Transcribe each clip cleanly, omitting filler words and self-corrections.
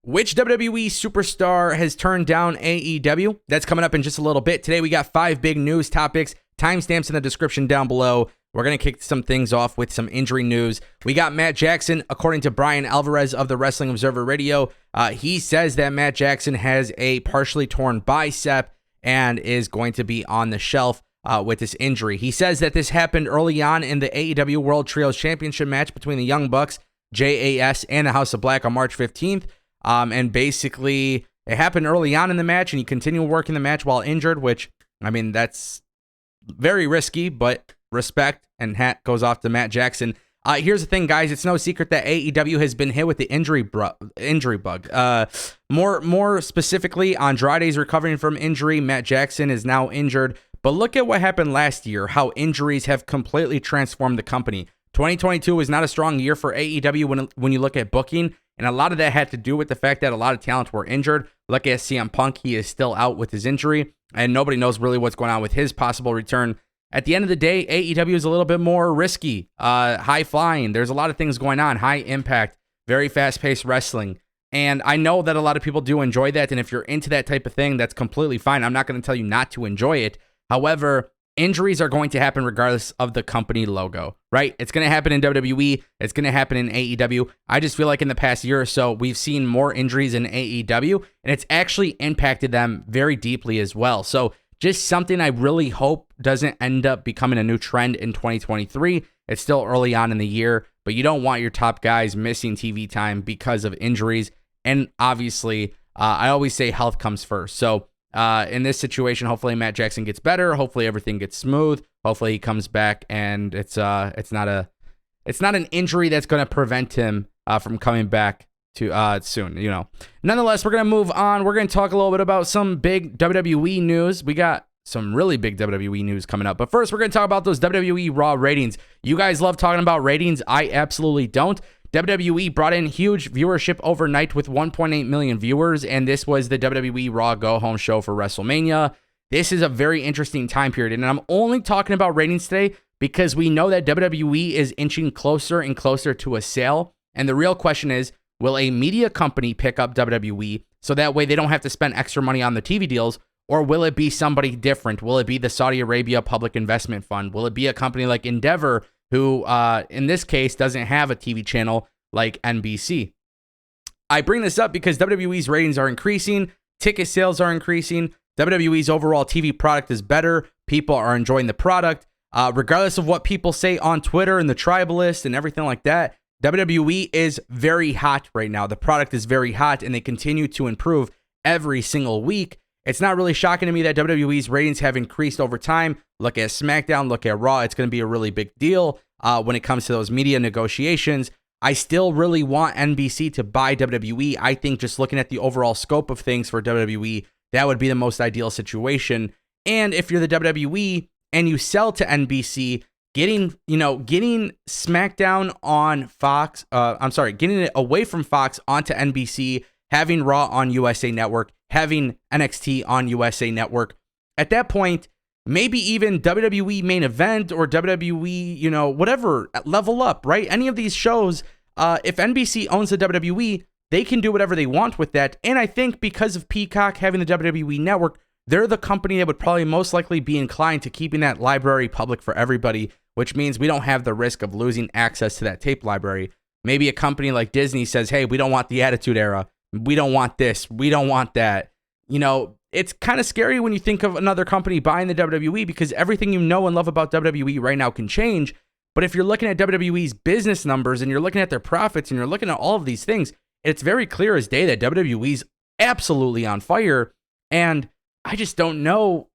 Which WWE superstar has turned down AEW? That's coming up in just a little bit. Today we got 5 big news topics. Timestamps in the description down below. We're going to kick some things off with some injury news. We got Matt Jackson, according to Brian Alvarez of the Wrestling Observer Radio. He says that Matt Jackson has a partially torn bicep and is going to be on the shelf with this injury. He says that this happened early on in the AEW World Trios Championship match between the Young Bucks, JAS, and the House of Black on March 15th. And basically, it happened early on in the match, and he continued working the match while injured, which, I mean, that's very risky, but respect, and hat goes off to Matt Jackson. Here's the thing, guys. It's no secret that AEW has been hit with the injury bug. More specifically, Andrade's recovering from injury. Matt Jackson is now injured. But look at what happened last year, how injuries have completely transformed the company. 2022 was not a strong year for AEW when you look at booking, and a lot of that had to do with the fact that a lot of talent were injured. Look at CM Punk. He is still out with his injury, and nobody knows really what's going on with his possible return. At the end of the day, AEW is a little bit more risky, high flying. There's a lot of things going on, high impact, very fast-paced wrestling. And I know that a lot of people do enjoy that, and if you're into that type of thing, that's completely fine. I'm not going to tell you not to enjoy it. However, injuries are going to happen regardless of the company logo, right? It's going to happen in WWE. It's going to happen in AEW. I just feel like in the past year or so, we've seen more injuries in AEW, and it's actually impacted them very deeply as well. So just something I really hope doesn't end up becoming a new trend in 2023. It's still early on in the year, but you don't want your top guys missing TV time because of injuries. And obviously, I always say health comes first. So in this situation, hopefully Matt Jackson gets better. Hopefully everything gets smooth. Hopefully he comes back, and it's not an injury that's going to prevent him from coming back to soon. Nonetheless, we're going to move on. We're going to talk a little bit about some big WWE news. We got some really big WWE news coming up. But first, we're going to talk about those WWE Raw ratings. You guys love talking about ratings. I absolutely don't. WWE brought in huge viewership overnight with 1.8 million viewers, and this was the WWE Raw Go Home show for WrestleMania. This is a very interesting time period, and I'm only talking about ratings today because we know that WWE is inching closer and closer to a sale, and the real question is, will a media company pick up WWE so that way they don't have to spend extra money on the TV deals, or will it be somebody different? Will it be the Saudi Arabia Public Investment Fund? Will it be a company like Endeavor, who in this case doesn't have a TV channel like NBC? I bring this up because WWE's ratings are increasing, ticket sales are increasing, WWE's overall TV product is better, people are enjoying the product. Regardless of what people say on Twitter and the Tribalist and everything like that, WWE is very hot right now. The product is very hot, and they continue to improve every single week. It's not really shocking to me that WWE's ratings have increased over time. Look at SmackDown, look at Raw. It's going to be a really big deal when it comes to those media negotiations. I still really want NBC to buy WWE. I think just looking at the overall scope of things for WWE, that would be the most ideal situation. And if you're the WWE and you sell to NBC, getting SmackDown on Fox, getting it away from Fox onto NBC, having Raw on USA Network, having NXT on USA Network. At that point, maybe even WWE Main Event or WWE, whatever, Level Up, right? Any of these shows, if NBC owns the WWE, they can do whatever they want with that. And I think because of Peacock having the WWE Network, they're the company that would probably most likely be inclined to keeping that library public for everybody, which means we don't have the risk of losing access to that tape library. Maybe a company like Disney says, hey, we don't want the Attitude Era. We don't want this. We don't want that. It's kind of scary when you think of another company buying the WWE because everything you know and love about WWE right now can change. But if you're looking at WWE's business numbers and you're looking at their profits and you're looking at all of these things, it's very clear as day that WWE's absolutely on fire. And I just don't know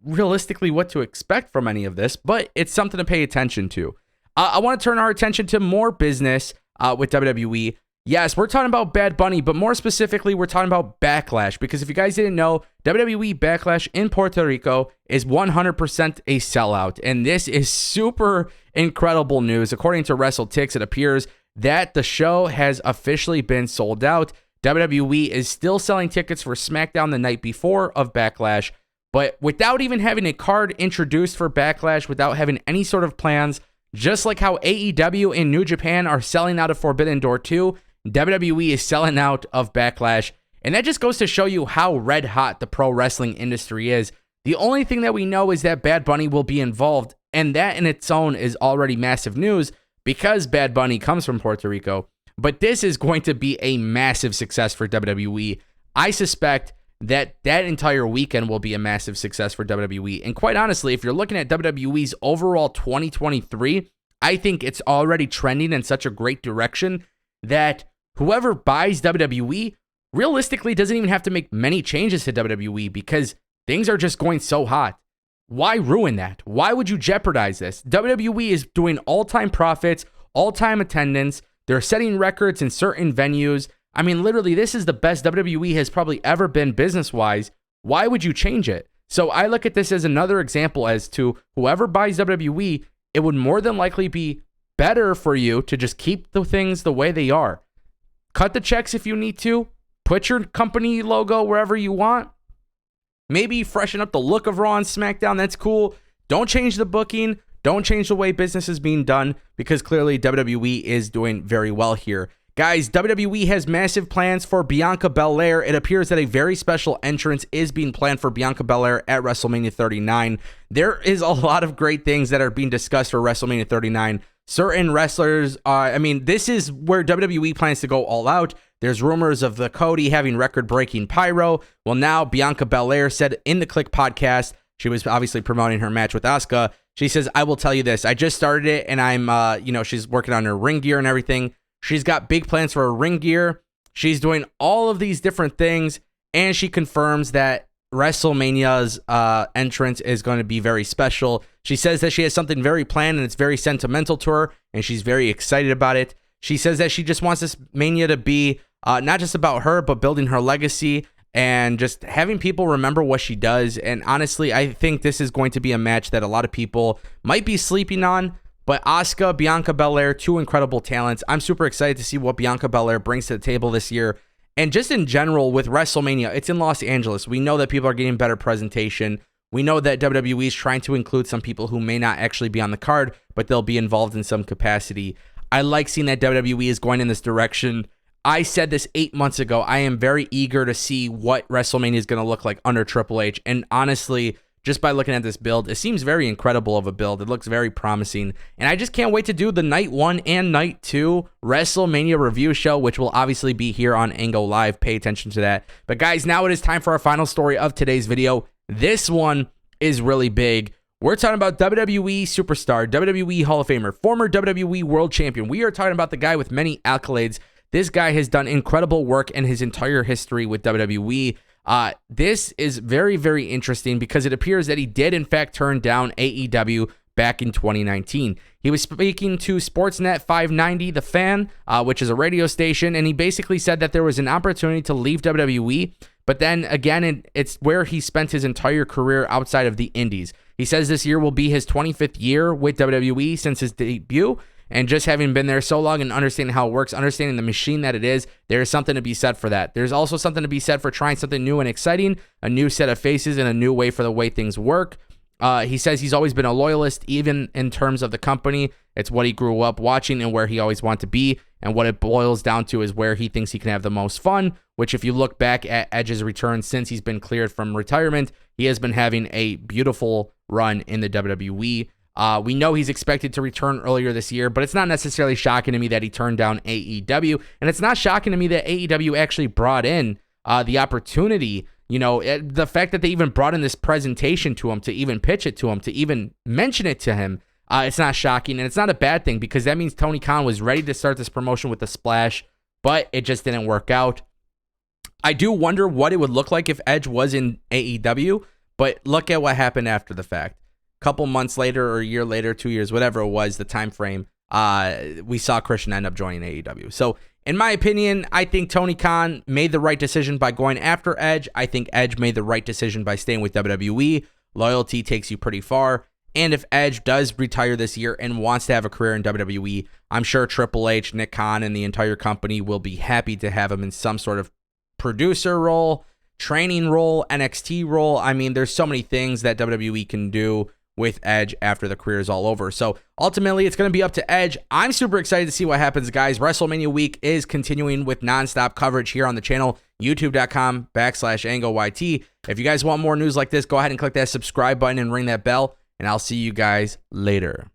realistically what to expect from any of this, but it's something to pay attention to. I want to turn our attention to more business with WWE. Yes, we're talking about Bad Bunny, but more specifically, we're talking about Backlash, because if you guys didn't know, WWE Backlash in Puerto Rico is 100% a sellout, and this is super incredible news. According to WrestleTix, it appears that the show has officially been sold out. WWE is still selling tickets for SmackDown the night before of Backlash, but without even having a card introduced for Backlash, without having any sort of plans, just like how AEW and New Japan are selling out of Forbidden Door 2, WWE is selling out of Backlash. And that just goes to show you how red hot the pro wrestling industry is. The only thing that we know is that Bad Bunny will be involved. And that in its own is already massive news because Bad Bunny comes from Puerto Rico. But this is going to be a massive success for WWE. I suspect that entire weekend will be a massive success for WWE. And quite honestly, if you're looking at WWE's overall 2023, I think it's already trending in such a great direction that whoever buys WWE realistically doesn't even have to make many changes to WWE because things are just going so hot. Why ruin that? Why would you jeopardize this? WWE is doing all-time profits, all-time attendance. They're setting records in certain venues. I mean, literally, this is the best WWE has probably ever been business-wise. Why would you change it? So I look at this as another example as to whoever buys WWE, it would more than likely be better for you to just keep the things the way they are. Cut the checks if you need to. Put your company logo wherever you want. Maybe freshen up the look of Raw and SmackDown. That's cool. Don't change the booking. Don't change the way business is being done because clearly WWE is doing very well here. Guys, WWE has massive plans for Bianca Belair. It appears that a very special entrance is being planned for Bianca Belair at WrestleMania 39. There is a lot of great things that are being discussed for WrestleMania 39. Certain wrestlers, this is where WWE plans to go all out. There's rumors of the Cody having record-breaking pyro. Well, now Bianca Belair said in the Click podcast, she was obviously promoting her match with Asuka. She says, I will tell you this. I just started it and I'm, she's working on her ring gear and everything. She's got big plans for her ring gear. She's doing all of these different things. And she confirms that WrestleMania's entrance is going to be very special. She says that she has something very planned and it's very sentimental to her. And she's very excited about it. She says that she just wants this Mania to be not just about her, but building her legacy and just having people remember what she does. And honestly, I think this is going to be a match that a lot of people might be sleeping on. But Asuka, Bianca Belair, two incredible talents. I'm super excited to see what Bianca Belair brings to the table this year. And just in general with WrestleMania, it's in Los Angeles. We know that people are getting better presentation. We know that WWE is trying to include some people who may not actually be on the card, but they'll be involved in some capacity. I like seeing that WWE is going in this direction. I said this 8 months ago. I am very eager to see what WrestleMania is going to look like under Triple H. And honestly, just by looking at this build, it seems very incredible of a build. It looks very promising. And I just can't wait to do the Night 1 and Night 2 WrestleMania review show, which will obviously be here on Angle Live. Pay attention to that. But guys, now it is time for our final story of today's video. This one is really big. We're talking about WWE superstar, WWE Hall of Famer, former WWE World Champion. We are talking about the guy with many accolades. This guy has done incredible work in his entire history with WWE. This is very, very interesting because it appears that he did, in fact, turn down AEW back in 2019. He was speaking to Sportsnet 590, The Fan, which is a radio station, and he basically said that there was an opportunity to leave WWE, but then again, it's where he spent his entire career outside of the indies. He says this year will be his 25th year with WWE since his debut, and just having been there so long and understanding how it works, understanding the machine that it is, there's something to be said for that. There's also something to be said for trying something new and exciting, a new set of faces, and a new way for the way things work. He says he's always been a loyalist, even in terms of the company. It's what he grew up watching and where he always wanted to be. And what it boils down to is where he thinks he can have the most fun, which if you look back at Edge's return since he's been cleared from retirement, he has been having a beautiful run in the WWE. We know he's expected to return earlier this year, but it's not necessarily shocking to me that he turned down AEW. And it's not shocking to me that AEW actually brought in the opportunity. You know, the fact that they even brought in this presentation to him, to even pitch it to him, to even mention it to him, it's not shocking. And it's not a bad thing because that means Tony Khan was ready to start this promotion with a splash, but it just didn't work out. I do wonder what it would look like if Edge was in AEW, but look at what happened after the fact. Couple months later or a year later, 2 years, whatever it was, the time frame, we saw Christian end up joining AEW. So in my opinion, I think Tony Khan made the right decision by going after Edge. I think Edge made the right decision by staying with WWE. Loyalty takes you pretty far. And if Edge does retire this year and wants to have a career in WWE, I'm sure Triple H, Nick Khan, and the entire company will be happy to have him in some sort of producer role, training role, NXT role. I mean, there's so many things that WWE can do with Edge after the career is all over. So ultimately, it's going to be up to Edge. I'm super excited to see what happens, guys. WrestleMania week is continuing with nonstop coverage here on the channel, youtube.com/AngleYT. If you guys want more news like this, go ahead and click that subscribe button and ring that bell, and I'll see you guys later.